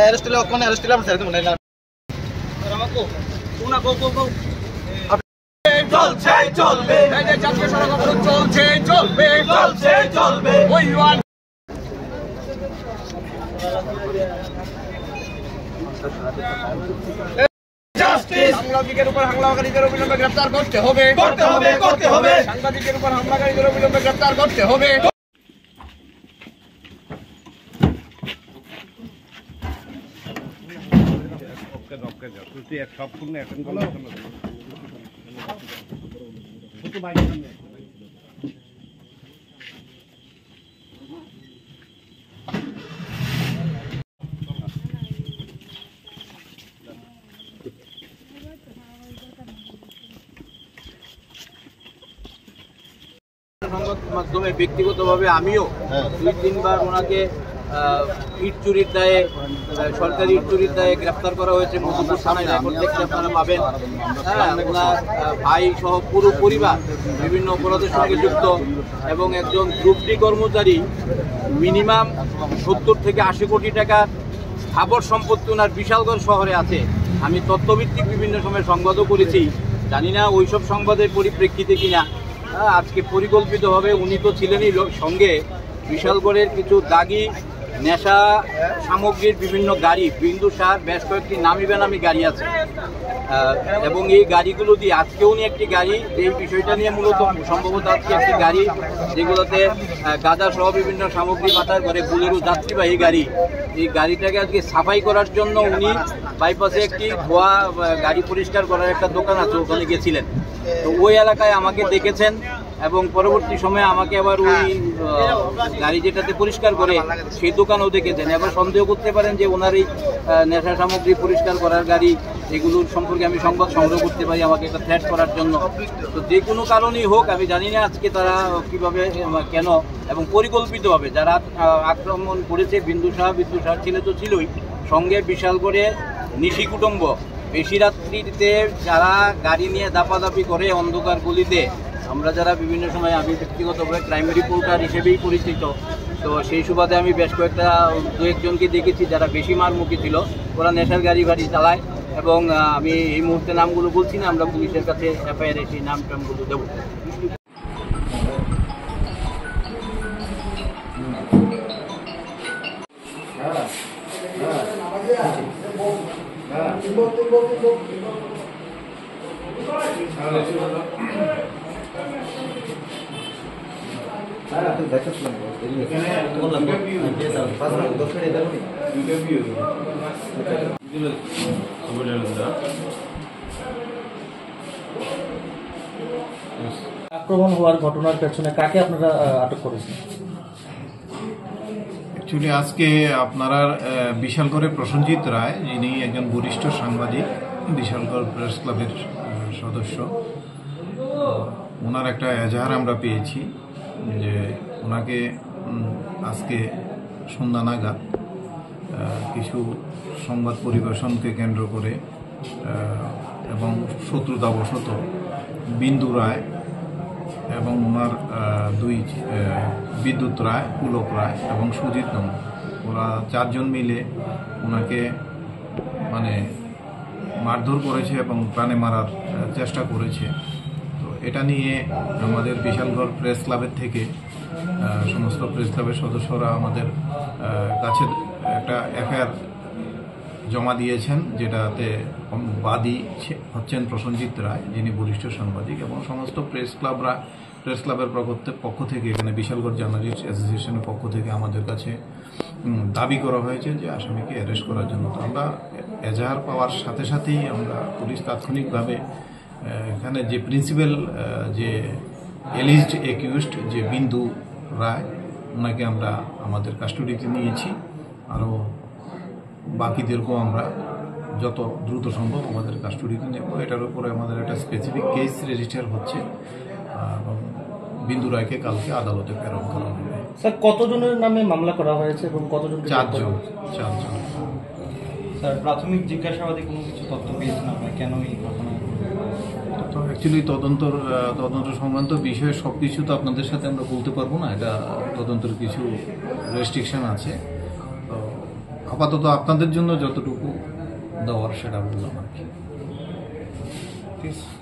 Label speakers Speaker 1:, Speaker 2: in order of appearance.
Speaker 1: Arrest হলে কোন arrest হলে আমরা ছেড়ে দেব না আমাকে কোনা গো চলছে চলবে এই যে জাতীয় সড়ক অবরোধ চলছে চলবে চলছে চলবে ওই ওয়ান জাস্টিস সাংবাদিকের উপর হামলাকারীদের অবিলম্বে গ্রেফতার করতে হবে সাংবাদিকের উপর হামলাকারীদের অবিলম্বে গ্রেফতার করতে হবে সংবাদ মাধ্যমে ব্যক্তিগতভাবে আমিও 2-3 বার ওনাকে ইট চুরির দায়ে সরকারি ইট চুরির দায়ে গ্রেফতার করা হয়েছে মধুপুর থানায় রেকর্ড দেখতে আপনারা পাবেন। ওনার ভাই সহ পুরো পরিবার বিভিন্ন অপরাধের সঙ্গে যুক্ত এবং একজন গ্রুপ ডি কর্মচারী মিনিমাম 70 থেকে 80 কোটি টাকার স্থাবর সম্পত্তি ওনার বিশালগড় শহরে আছে। আমি তথ্যভিত্তিক বিভিন্ন সময় সংবাদও করেছি, জানি না ওইসব সংবাদের পরিপ্রেক্ষিতে কিনা আজকে পরিকল্পিতভাবে উনি তো ছিলেনই সঙ্গে বিশালগড়ের কিছু দাগি নেশা সামগ্রীর বিভিন্ন গাড়ি বিন্দুসার বেশ কয়েকটি নামি বেনামি গাড়ি আছে এবং এই গাড়িগুলো দিয়ে আজকে উনি একটি গাড়ি এই বিষয়টা নিয়ে মূলত সম্ভবত আজকে একটি গাড়ি যেগুলোতে গাঁজা সহ বিভিন্ন সামগ্রী পাচার করে বুলেরো যাত্রীবাহী গাড়ি, এই গাড়িটাকে আজকে সাফাই করার জন্য উনি বাইপাসে একটি ধোয়া গাড়ি পরিষ্কার করার একটা দোকান আছে ওখানে গেছিলেন। তো ওই এলাকায় আমাকে দেখেছেন এবং পরবর্তী সময়ে আমাকে আবার ওই গাড়ি যেটাতে পরিষ্কার করে সেই দোকানেও দেখেছেন। এবার সন্দেহ করতে পারেন যে ওনার এই নেশা সামগ্রী পরিষ্কার করার গাড়ি এগুলোর সম্পর্কে আমি সংবাদ সংগ্রহ করতে পারি আমাকে একটা থ্রেট করার জন্য। তো যে কোনো কারণেই হোক আমি জানি না আজকে তারা কীভাবে কেন এবং পরিকল্পিতভাবে যারা আক্রমণ করেছে বিন্দুসার ছেলে তো ছিলই, সঙ্গে বিশালগড়ে নিশি কুটুম্ব বেশি রাত্রিতে যারা গাড়ি নিয়ে দাপাদাপি করে অন্ধকার গলিতে, আমরা যারা বিভিন্ন সময় আমি ব্যক্তিগতভাবে ক্রাইম রিপোর্টার হিসেবেই পরিচিত, তো সেই সুবাদে আমি বেশ কয়েকটা 2-1জনকে দেখেছি যারা বেশি মারমুখী ছিল, ওরা নেশার গাড়ি চালায় এবং আমি এই মুহূর্তে নামগুলো বলছি না, আমরা পুলিশের কাছে এফআইআর সেই নাম টামগুলো দেবো।
Speaker 2: আক্রমণ হওয়ার ঘটনার পেছনে কাকে আপনারা আটক করেছেন?
Speaker 3: অ্যাকচুয়ালি আজকে আপনারা বিশালগড়ের প্রসেনজিৎ রায়, যিনি একজন বরিষ্ঠ সাংবাদিক, বিশালগড় প্রেস ক্লাবের সদস্য, ওনার একটা এজাহার আমরা পেয়েছি যে ওনাকে আজকে সন্ধ্যা নাগাদ কিছু সংবাদ পরিবেশনকে কেন্দ্র করে এবং শত্রুতাবশত বিন্দু রায় এবং ওনার 2 বিদ্যুৎ রায়, পুলক রায় এবং সুজিত নম, ওরা 4 জন মিলে ওনাকে মারধর করেছে এবং প্রাণে মারার চেষ্টা করেছে। তো এটা নিয়ে আমাদের বিশালগড় প্রেস ক্লাবের থেকে সমস্ত প্রেস ক্লাবের সদস্যরা আমাদের কাছে একটা এফআইআর জমা দিয়েছেন, যেটাতে বাদী হচ্ছেন প্রসেনজিৎ রায়, যিনি বরিষ্ঠ সাংবাদিক, এবং সমস্ত প্রেস ক্লাবের পক্ষ থেকে এখানে বিশালগড় জার্নালিস্ট অ্যাসোসিয়েশনের পক্ষ থেকে আমাদের কাছে দাবি করা হয়েছে যে আসামিকে অ্যারেস্ট করার জন্য। তো আমরা এজাহার পাওয়ার সাথে সাথেই আমরা পুলিশ তাৎক্ষণিকভাবে এখানে যে প্রিন্সিপাল যে এলিজড একিউজড যে বিন্দু রায়, ওনাকে আমরা আমাদের কাস্টডিতে নিয়েছি। আরও বাকিদেরকেও আমরা যত দ্রুত সম্ভব আমাদের কাস্টডিতে নেব। এটার উপরে আমাদের একটা স্পেসিফিক কেস রেজিস্টার হচ্ছে এবং বিন্দু রায়কে কালকে আদালতে প্রেরণ করা হবে।
Speaker 2: স্যার, কতজনের নামে মামলা করা হয়েছে এবং কতজন?
Speaker 3: 4 জন।
Speaker 2: স্যার, প্রাথমিক জিজ্ঞাসাবাদে কোনো কিছু তথ্য পেয়েছেন আপনারা কেন এই ঘটনা?
Speaker 3: তো অ্যাকচুয়ালি তদন্ত সংক্রান্ত বিষয়ে সব কিছু তো আপনাদের সাথে আমরা বলতে পারবো না, এটা তদন্তের কিছু রেস্ট্রিকশন আছে। তো আপাতত আপনাদের জন্য যতটুকু দেওয়ার সেটা বললাম আর কি।
Speaker 2: ঠিক আছে।